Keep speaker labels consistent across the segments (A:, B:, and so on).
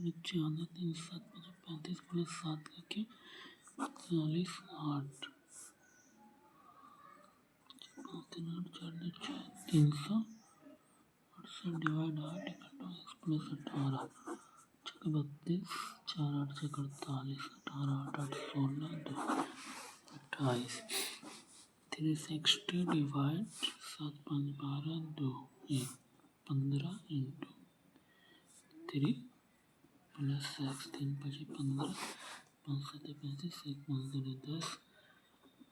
A: 14 3 7 35 plus 7 का क्या 40 8 368 divide 8 x plus 18 छः 32 4 8 से 48 18 8 8 16 2 28 360 divide 7 5 12 2 1 15 into 3 plus x 3 5 15 5 7 35 1 5 2 10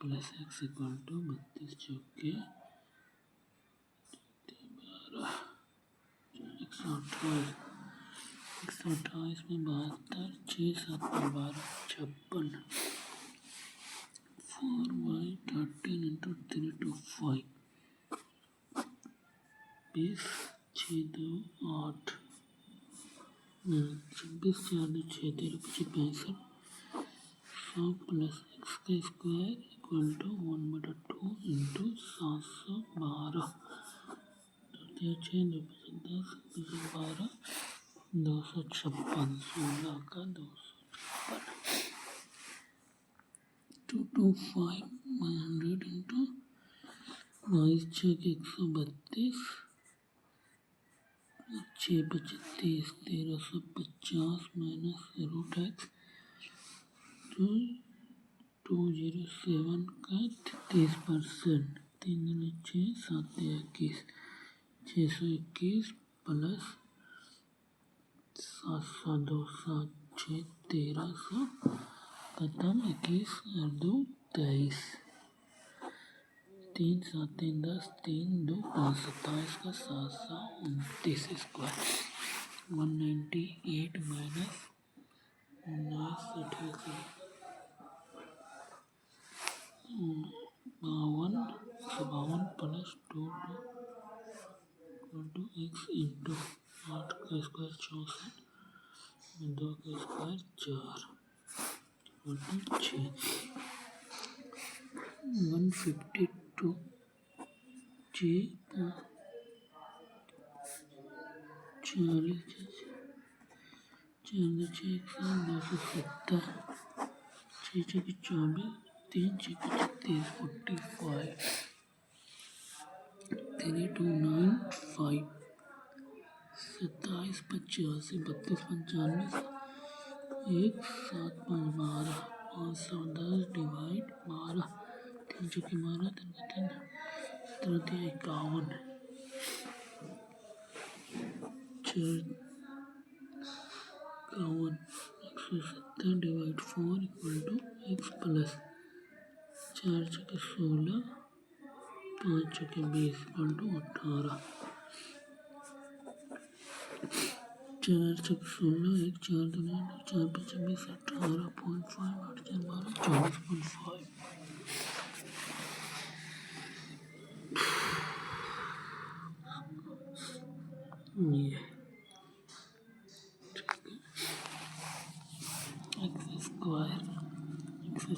A: plus x equal to 32 चौके 12 128 में 72 6 7 12 56 4y13 into 3 to 5 20 6 2 8 26 4 2 6 13 65 100 plus x का स्क्वायर इक्वल टू 1/2 इंटू 712 6 2 10 12 256 16 का 256 225 100 इंटू 22 6 132 6 25 30 1350 माइनस रूट एक्स 207 का 30% 3 6 7 21 621 प्लस 7 2 7 6 1300 खत्म 21 और 2 23 3 7 3 10 3 2 5 27 का 729 square 198 minus 52 plus 2 x into 8 का स्क्वायर 64 2 का स्क्वायर 4 6 152 40 4 6 270 6 6 24 3 6 36 45 3295 27 85 32 95 1 7 5 12 510 डिवाइड 12 3 चौके 12 3 51 51 170 divide 4 equal to x plus 4 चौके 16 5 चौके 20 इक्वल टू 18 4 चौके 16 1 4 2 4 5 20 18.5 8 4 12 24.5 ये x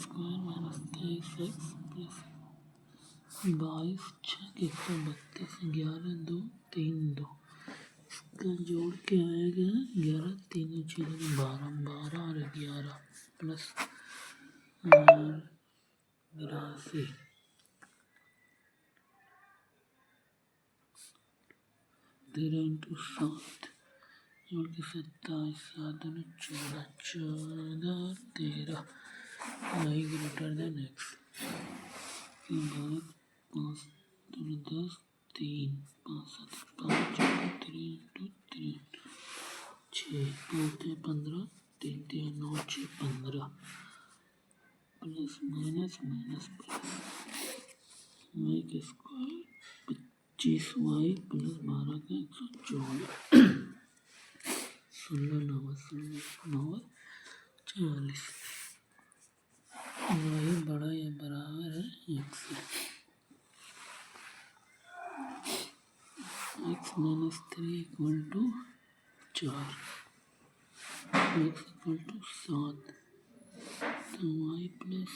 A: square minus 23 x plus 22 6 132 11 2 3 2 इसका जोड़ के आएगा 11 3 6 12 12 और 11 प्लस 82 13 इंटू 7 जोड़ के 27 7 14 14 13 y ग्रेटर देन एक्स के बाद 5 10 3 5 7 5 3 into 3 6 5 15 3 3 9 6 15 plus minus minus plus y का स्क्वायर 25y प्लस 12 का 114 16 9 40 y बड़ा या बराबर है x minus 3 equal to 4 x equal to 7 तो y plus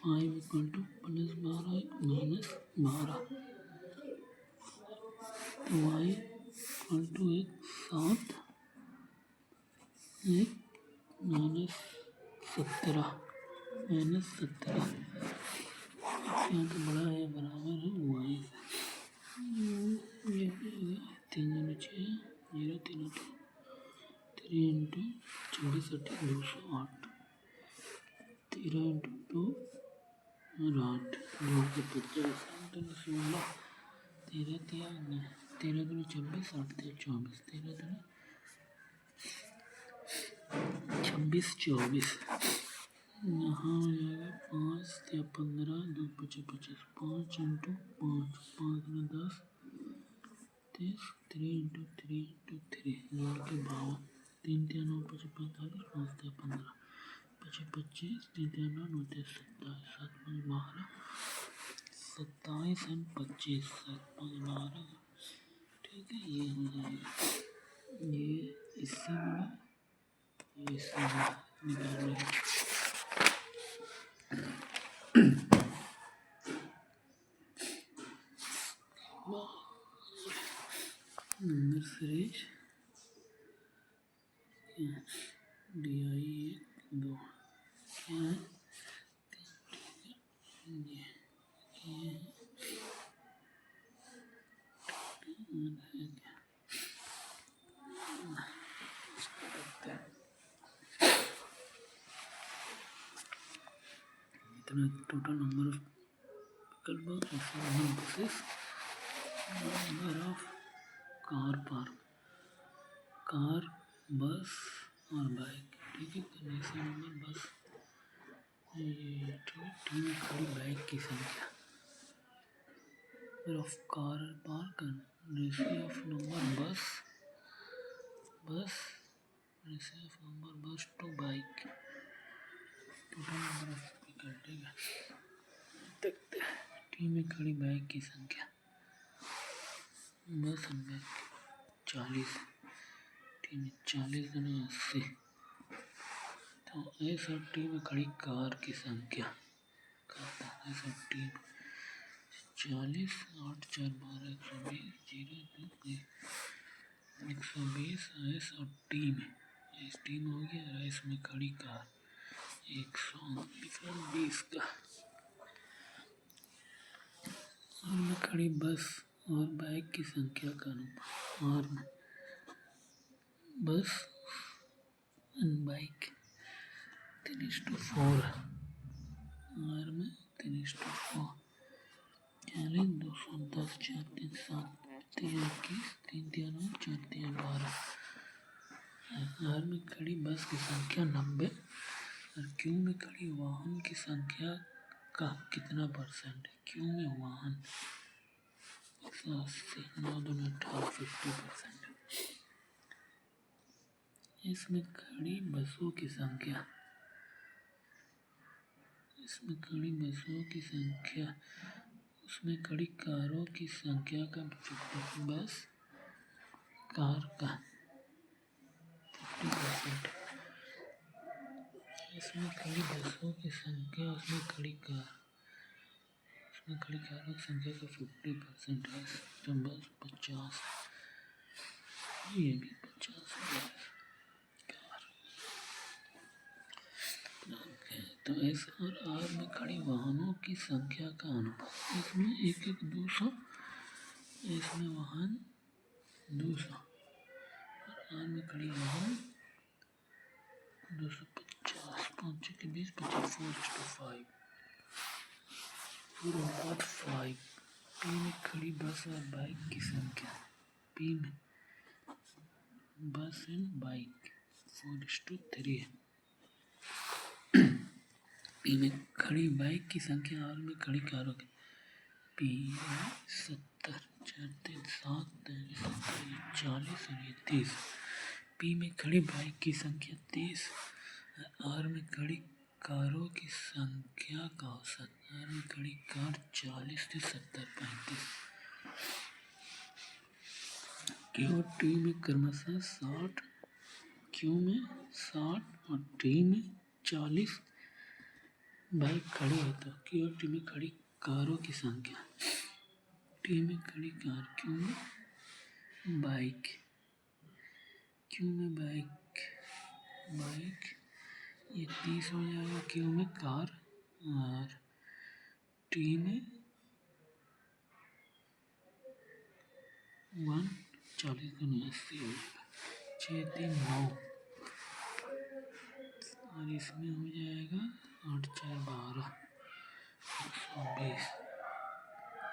A: 5 equal to plus 12 minus 12 तो y इक्वल टू 7 एक -17 -17 यहाँ पे बड़ा है बराबर है वाई ये 3 नीचे 0 3 3 इंटू 26 208 13 इंटू 2 8 250 16 13 13 दूनी 26 8 24 13 दूनी 26 24 यहाँ हो जाएगा 5 या 15 2 25 25 5 इंटू 5 5 में 10 30 3 इंटू 3 इंटू 3 जोड़ के 52 3 3 9 25 45 5 15 25 25 3 3 9 9 27 7 5 12 27 एंड 25 7 5 12 ठीक है ये हो जाएगा ये इससे बड़ा ये इससे बड़ा निकाल लेंगे नंबर सीरीज डी आई 2 क्या है ये इतना total number of buses number of car bus और बाइक ठीक है कनेक्शन नंबर बस ये टी में खड़ी बाइक की संख्या number of car park ratio of number bus ratio of number bus to bike total number of vehicle ठीक है देखते हैं टी में खड़ी बाइक की संख्या बस और बाइक 40 टी में 40 गुना 80 तो एस और टी में खड़ी कार की संख्या करता है एस और टी में 40 8 4 12 120 0 2 120 एस और टी में एस टी में हो गया और एस में खड़ी कार 120 का और में खड़ी बस और बाइक की संख्या का अनुपात और में बस एंड बाइक 3:4 और में 3:4 40 210 4 3 7 3 21 3 3 9 4 3 12 आर में खड़ी बस की संख्या 90 और क्यू में खड़ी वाहन की संख्या का कितना परसेंट है क्यू में वाहन 180 9 2 18 50% इसमें खड़ी बसों की संख्या इसमें खड़ी बसों की संख्या उसमें खड़ी कारों की संख्या का 50 बस कार का 50% इसमें खड़ी बसों की संख्या उसमें खड़ी कार उसमें खड़ी कारों की संख्या का 50% है तो बस 50 ये भी 50 है तो एस और आर में खड़ी वाहनों की संख्या का अनुपात इसमें 1 200 इसमें वाहन 200 और आर में खड़ी वाहन 250 5 के 20 55 4 अनुपात 5 पी में खड़ी बस और बाइक की संख्या पी में बस एंड बाइक 4:3 है पी में खड़ी बाइक की संख्या आर में खड़ी कारों की पी 70 4 3 7 40 और ये 30 पी में खड़ी बाइक की संख्या 30 आर में खड़ी कारों की संख्या का औसत आर में खड़ी कार 40 से 70 35 क्यू और टी में क्रमशः 60 क्यू में 60 और टी में 40 बाइक खड़ी है तो क्यू और टी में खड़ी कारों की संख्या टी में खड़ी कार क्यू में बाइक बाइक, ये 30 हो जाएगा। क्यू में कार और टी में 1 40 का 80 हो जाएगा। 6 3 9 और इसमें हो जाएगा 8 4 12 120।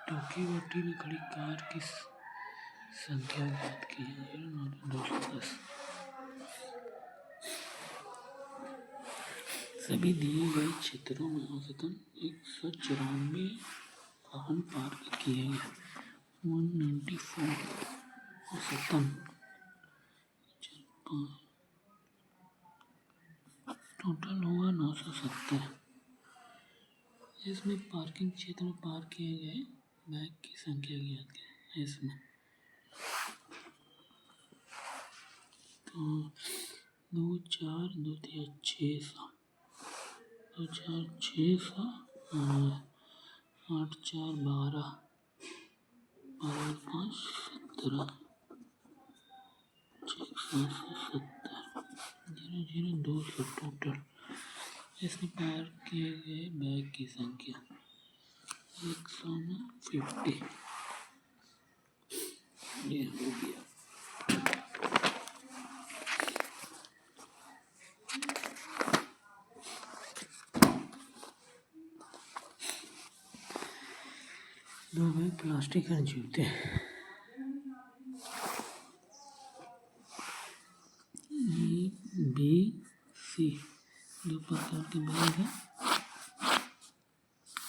A: टोकी वोटी में खड़ी कार की संख्या ज्ञात की है 210। सभी दिए गए क्षेत्रों में औसतन 194 वाहन पार्क किए गए। 194 औसतन। टोटल हुआ 970। इसमें पार्किंग क्षेत्र में पार्क किए गए बाइक की संख्या ज्ञात है इसमें। तो 2 4 2 3 600, 2 4 600 और 8 4 12 12 5 17 670 0 0 200 टोटल। इसमें पार्क किए गए बैग की संख्या 150। ये हो गया। दो बैग प्लास्टिक और जूते। बी सी 2 प्रकार के बैग हैं।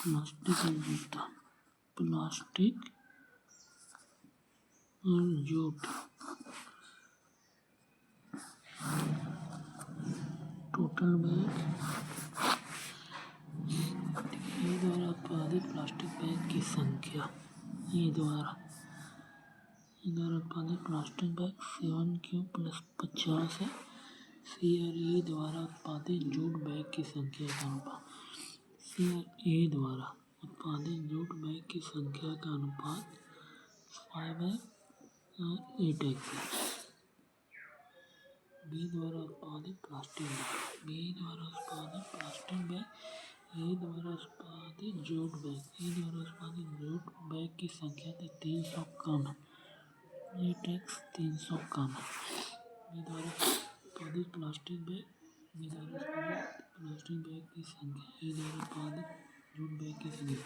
A: प्लास्टिक और जूता, प्लास्टिक और जूट। टोटल बैग ए द्वारा उत्पादित प्लास्टिक बैग की संख्या। ए द्वारा उत्पादित प्लास्टिक बैग 7Q + 50 है। सी और ए द्वारा उत्पादित जूट बैग की संख्या का अनुपात। सी और ए द्वारा उत्पादित जूट बैग की संख्या का अनुपात 5x और 8x है। बी द्वारा उत्पादित प्लास्टिक बैग। बी द्वारा उत्पादित प्लास्टिक बैग ए द्वारा उत्पादित जूट बैग। ए द्वारा उत्पादित जूट बैग की संख्या से 300 कम है। 8x 300 कम है। बी द्वारा उत्पादित प्लास्टिक बैग। बी द्वारा उत्पादित प्लास्टिक बैग की संख्या ए द्वारा उत्पादित जूट बैग की संख्या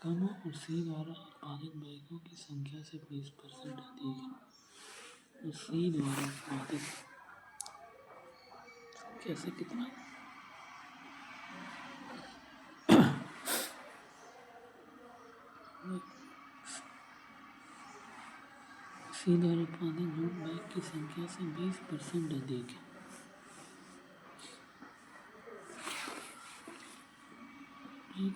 A: कम है और सी द्वारा उत्पादित बैगों की संख्या से 20% अधिक है। तो सी द्वारा उत्पादित कैसे कितना सी द्वारा उत्पादित जूट बैग की संख्या से 20% अधिक है। x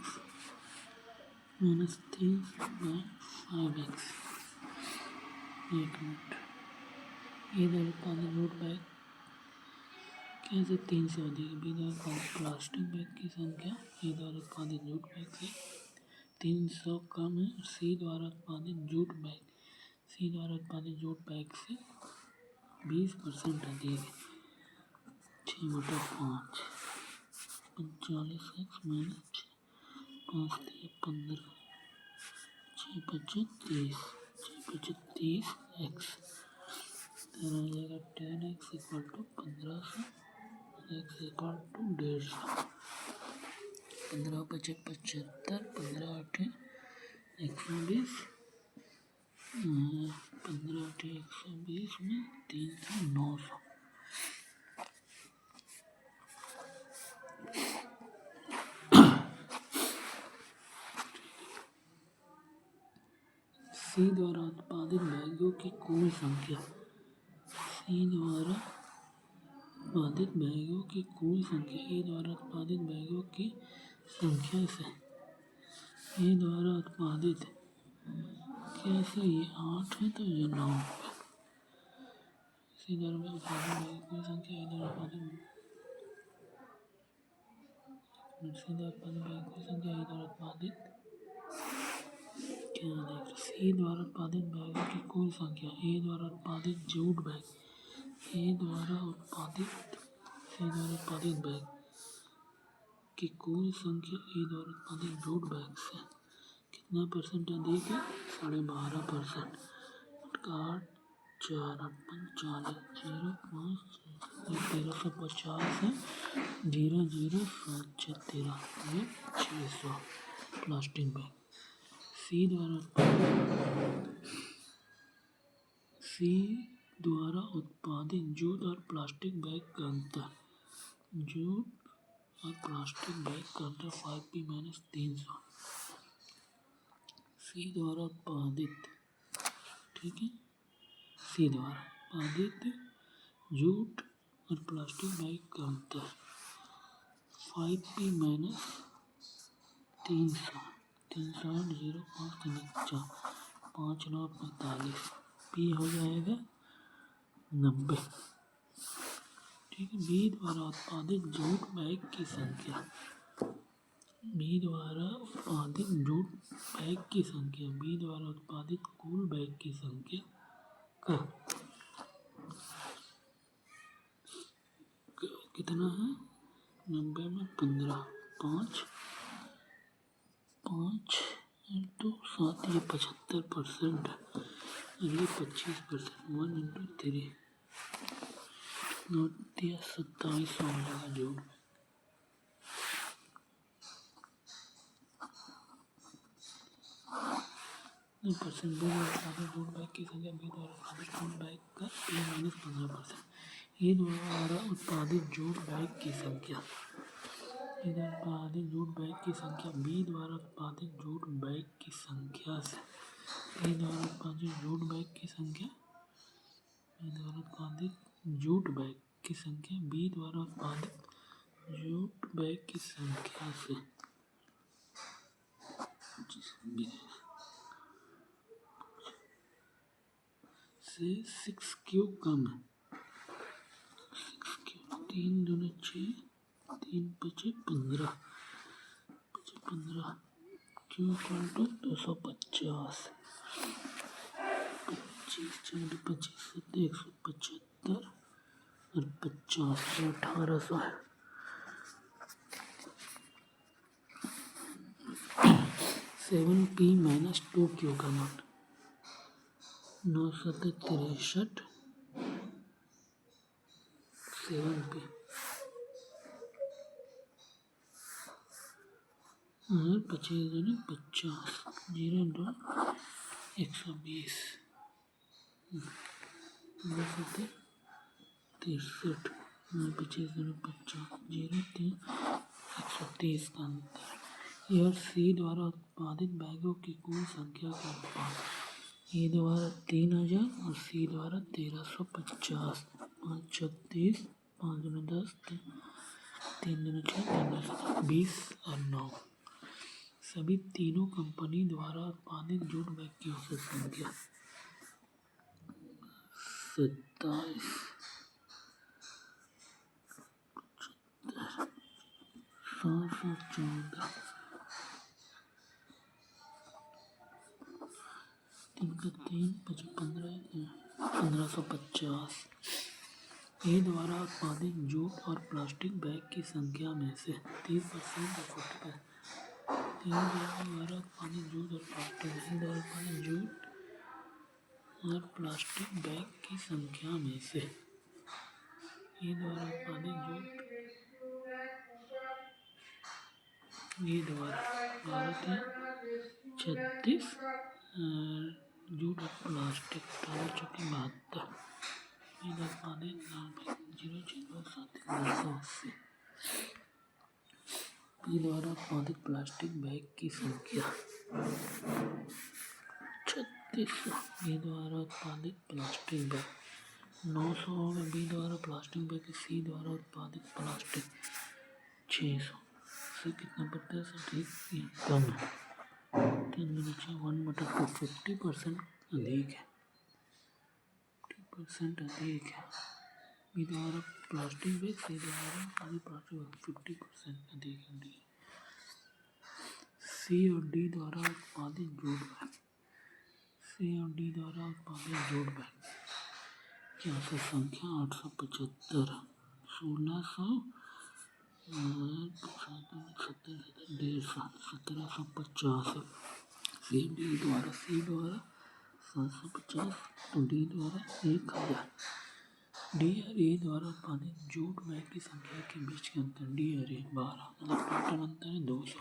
A: -3/5x। 1 मिनट। ए द्वारा उत्पादित जूट बैग कैसे 300 अधिक है। बी द्वारा उत्पादित प्लास्टिक बैग की संख्या ए द्वारा उत्पादित जूट बैग से 300 कम है। सी द्वारा उत्पादित जूट बैग। सी द्वारा उत्पादित जूट बैग से 20% अधिक है। 6/5 45x - 5 3 15 6 5 30 6 5 30x तो हो जाएगा 10x = 1500 x = 150। 15 5 75 15 8 120 15 8 120 में 300 900। सी द्वारा उत्पादित बैगों की कुल संख्या। सी द्वारा उत्पादित बैगों की कुल संख्या ए द्वारा उत्पादित बैगों की संख्या से ए द्वारा उत्पादित कैसे ये 8 है तो ये 9 है। सी द्वारा उत्पादित बैगों की संख्या ए द्वारा उत्पादित सी द्वारा उत्पादित बैगों की संख्या ए द्वारा उत्पादित क्या देख रहे सी द्वारा उत्पादित बैगों की कुल संख्या ए द्वारा उत्पादित जूट बैग ए द्वारा उत्पादित सी द्वारा उत्पादित बैग की कुल संख्या ई द्वारा उत्पादित जूट बैग से कितना % अधिक है? 12.5%। 1350 है 00713 ये 600 प्लास्टिक बैग। सी द्वारा उत्पादित जूट और प्लास्टिक बैग का अंतर। जूट और प्लास्टिक बैग का अंतर 5P - 300। सी द्वारा उत्पादित, ठीक है, सी द्वारा उत्पादित जूट और प्लास्टिक बैग का अंतर 5P - 300 360 05 5945 P हो जाएगा 90। ठीक है। बी द्वारा उत्पादित जूट बैग की संख्या। बी द्वारा उत्पादित जूट बैग की संख्या बी द्वारा उत्पादित कुल बैग की संख्या का कितना है? 90 में 15 5 इंटू 7 ये 75% है और ये 25%। 1 इंटू 3 दिया 2700 हो जाएगा जूट। % जूट बैग की संख्या बी द्वारा उत्पादित जूट बैग का P - 15%। ए द्वारा उत्पादित जूट बैग की संख्या। ए द्वारा उत्पादित जूट बैग की संख्या बी द्वारा उत्पादित जूट बैग की संख्या से। ए द्वारा उत्पादित जूट बैग की संख्या बी द्वारा उत्पादित जूट बैग की संख्या बी द्वारा उत्पादित जूट बैग की संख्या से 6Q कम है। 6Q 3 दूनी 6 3 5 15 Q = 250 25 4 25 7 175 और 50 1800 है। 7P - 2Q का मान 9 7 63 7P और 25 दूनी 50 0 2 120 9 7 63 25 दूनी 50 0 3 130 का अंतर। यह सी द्वारा उत्पादित बैगों की कुल संख्या का अनुपात। ए द्वारा 3000 और सी द्वारा 1350। 5 36 5 दूनी 10 3 दूनी 6 3 दूनी 20 और 9 सभी तीनों कंपनी द्वारा उत्पादित जूट बैग की औसत संख्या 27 714 3 का 3 1550। ए द्वारा उत्पादित जूट और प्लास्टिक बैग की संख्या में से 30% और 40%। ए द्वारा उत्पादित जूट और प्लास्टिक बैग की संख्या में से ए द्वारा उत्पादित भारत है 36 जूट और प्लास्टिक 72 उत्पादित 007 पी द्वारा उत्पादित प्लास्टिक बैग की संख्या 3600। बी द्वारा उत्पादित प्लास्टिक बैग 900 में बी द्वारा प्लास्टिक बैग सी द्वारा उत्पादित प्लास्टिक 600 से कितना पड़ता है? ठीक कम है 1/2 अधिक है 50% अधिक है। बी द्वारा प्लास्टिक बैग सी द्वारा प्लास्टिक बैग 50% अधिक है। सी और डी द्वारा उत्पादित जूट बैग। सी और डी द्वारा उत्पादित जूट बैग की औसत संख्या 875 1600 1750 सी द्वारा 750 तो डी द्वारा 1000। डी और ए द्वारा उत्पादित जूट बैग की संख्या के बीच के अंतर डी और ए 12 मतलब टोटल अंतर है 200।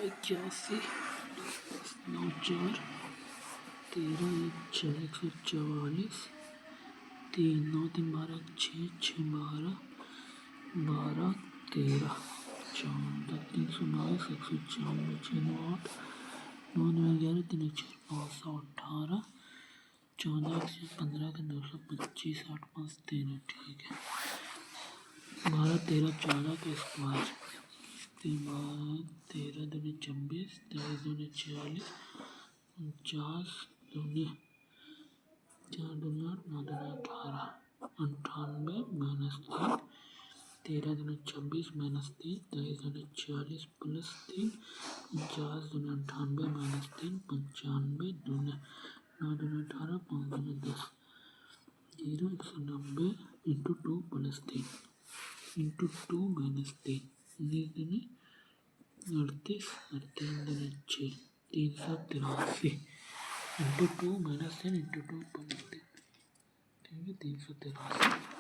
A: इक्यासी 9 4 13 1 6 144 3 9 3 12 6 6 12 12 13 14 322 194 6 9 8 9 9 11 3 4 518 14 15 के 225 8 5 13 ठीक है। 12 13 14 का स्क्वायर 13 दूनी 26 23 दूनी 46 49 दूनी 4 दूनी 8 9 दूनी 18 98 माइनस 3 13 दूनी 26 माइनस 3 23 दूनी 46 प्लस 3 49 दूनी 98 माइनस 3 95 दूनी 9 दूनी 18 5 दूनी 10 0 190 इंटू 2 प्लस 3 इंटू 2 माइनस 3 19 दूनी 38 और 3 दूनी 6 383 इंटू 2 माइनस 3 इंटू 2 प्लस 3 ठीक है 383।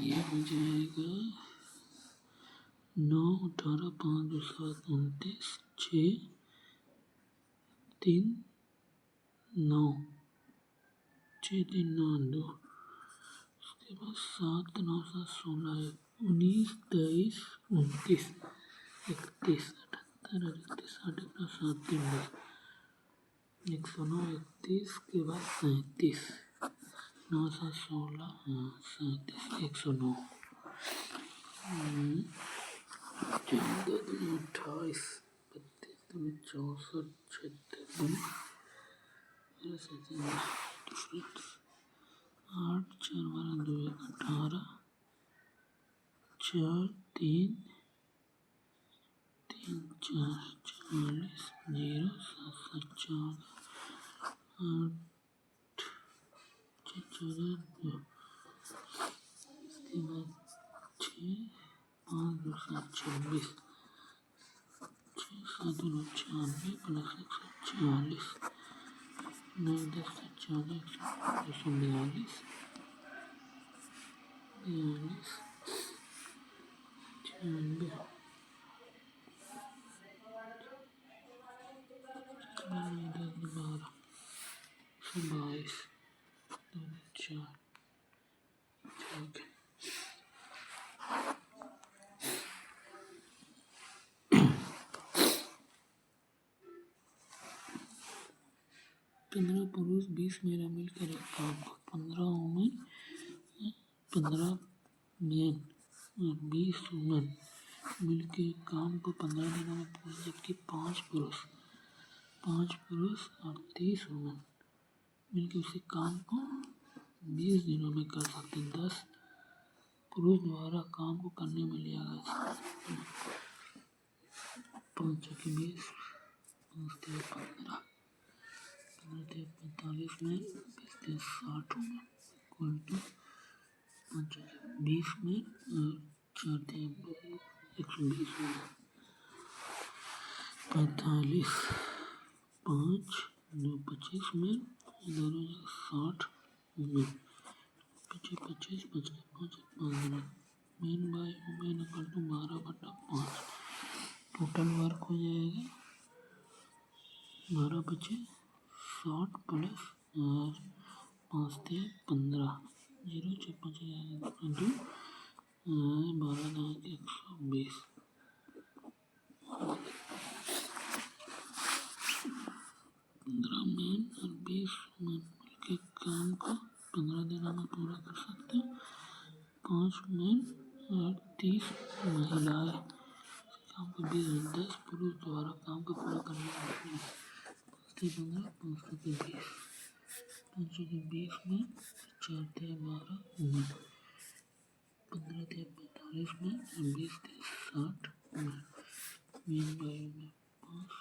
A: ये हो जाएगा 9 18 5 2 7 29 6 3 9 6 3 9 2 उसके बाद 7 9 7 16 19 23 29 31 78 और 31 8 अपना 7 3 109 31 के बाद 37 9 7 16 हाँ 37 109 14 दूनी 28 32 दूनी 64 76 दूनी 8 4 12 2 1 18 4 3 3 4 40 0 7 7 14 8 14 2 इसके बाद 6 5 2 7 26 6 7 2 96 प्लस 140 9 10 40 242 42 96 12 22 4 ठीक है। 15 पुरुष 20 महिला मिलकर एक काम को 15 वुमेन 15 मैन और 20 वुमेन मिलकर एक काम को 15 दिनों में पूरा जबकि 5 पुरुष और 30 वुमेन मिलकर उसी काम को 20 दिनों में कर सकते हैं। 10 पुरुष द्वारा काम को करने में लिया गया 5 की 20 5 15 45 में 60 में इक्वल टू 5 20 में और 4 120 में 45 5 2 25 में इधर 60 में 25 5 5 men by women equal to 12/5 total work हो जाएगा 12 बचे 60 प्लस और 5 थे 15 0 6 5 2 12 120 15 मैन और 20 मैन मिलकर काम को 15 दिनों में पूरा कर सकते हैं। 5 मैन और 30 महिलाएं काम को 10 पुरुष द्वारा काम को पूरा करने में 15 5 के 20 5 के 20 में 4 थे 12 में 15 थे 45 में और 20 थे 60 में मेन बायु में 5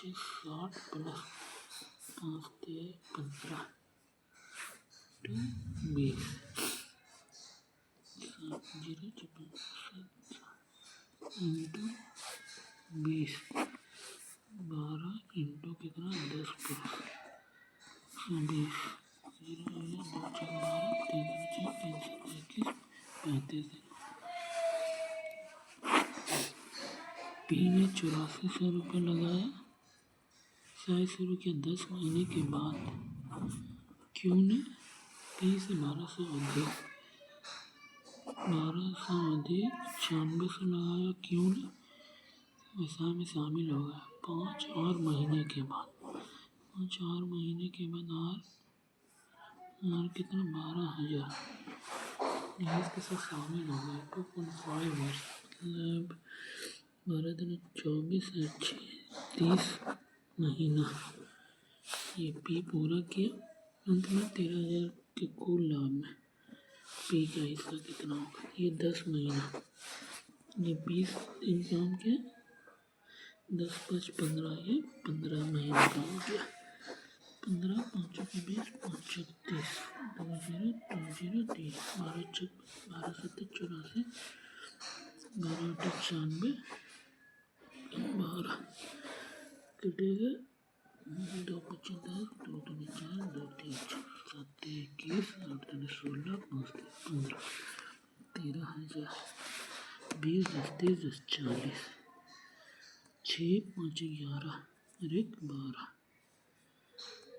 A: 6 60 प्लस 5 3 15 टू 20 0 इंटू 20 12 इंटू कितना 10 प्लस 20 0 2 4 12 3 4 21 35 पी ने 8400 रुपये लगाया, साई शुरू किया 10 महीने के बाद। क्यू ने पी से 1200 अधिक 9600 लगाया। क्यू ने व्यवसाय में शामिल हो गया 5 और महीने के बाद। 5 और महीने के बाद आर कितना 12,000 इसके साथ शामिल हो गया 2.5 वर्ष मतलब 12 दिन 24 अच्छे 30 महीना। ये पी पूरा किया, अंत में 13,000 के कुल लाभ में पी का हिस्सा कितना होगा। ये 10 महीना, ये 20 दिन काम किया, 10 5 15, ये 15 महीना काम किया। 15 5 20 5 36 2 0 2 0 3 12 7 84 12 98 12 कटेगा 2 25 10 2 3 4 2 3 7 21 8 3 16 5 15 13,000 20 10 30 10 40 6 5 11 1 12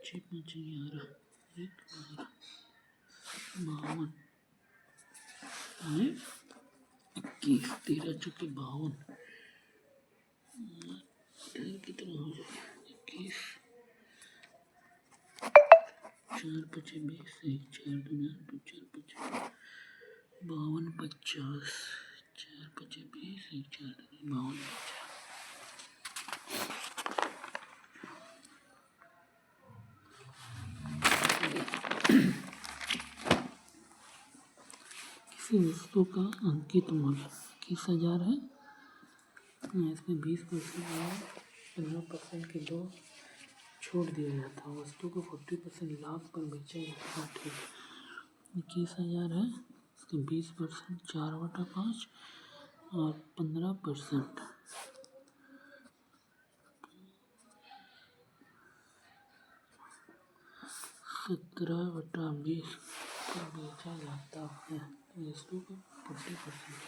A: 6 5 11 1 12 52 21 13 चौके 52 कितना हो जाएगा 21 4 5 20 1 4 2 4 5 52 50 4 5 20 1 4 2 52 किसी वस्तु का अंकित मूल्य 21,000 है। इसमें 20% और 15% के दो छूट दिया जाता है। वस्तु को 40% लाभ पर बेचा जाता है। ठीक 21,000 है, इसके 20% 4/5 और 15% 17/20 पर बेचा जाता है। वस्तु को 40%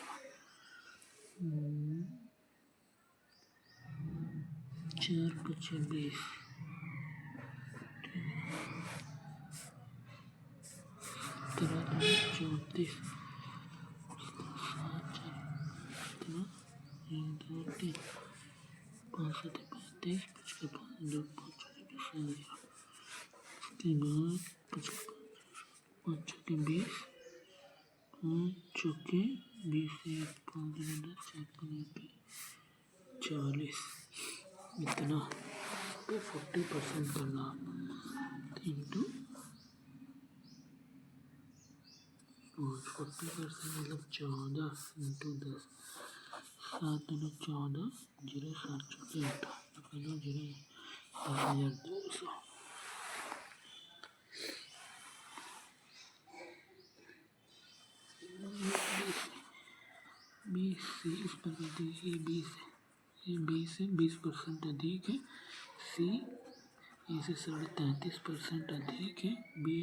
A: 4 5 20 17 34 7 1 2 3 5 7 35 5 2 5 इसके बाद 5 चौके 20 5 चौके 20 1 5 10 4 5 40 इतना पे 40% का लाभ इंटू 40% मतलब 14 इंटू 10 7 2 14 0 7 चौके 8 0 10,200 20 से इस पर देखिए 20 से 20% अधिक है। सी इसे 33% अधिक है। बी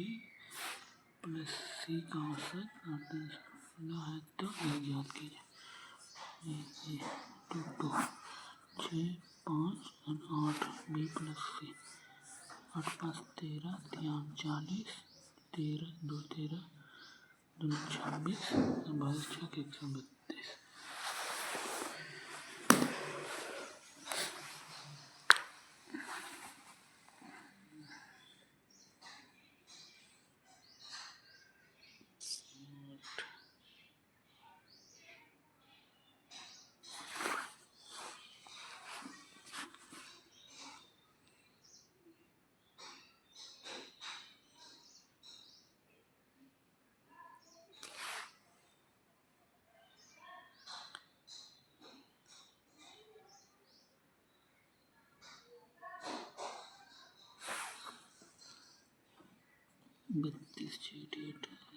A: प्लस सी का औसत 8 है तो याद कीजिए 2 6 5 8 बी प्लस सी 8 5 13 3 40 13 2 13 2 26 22 6 132 32 88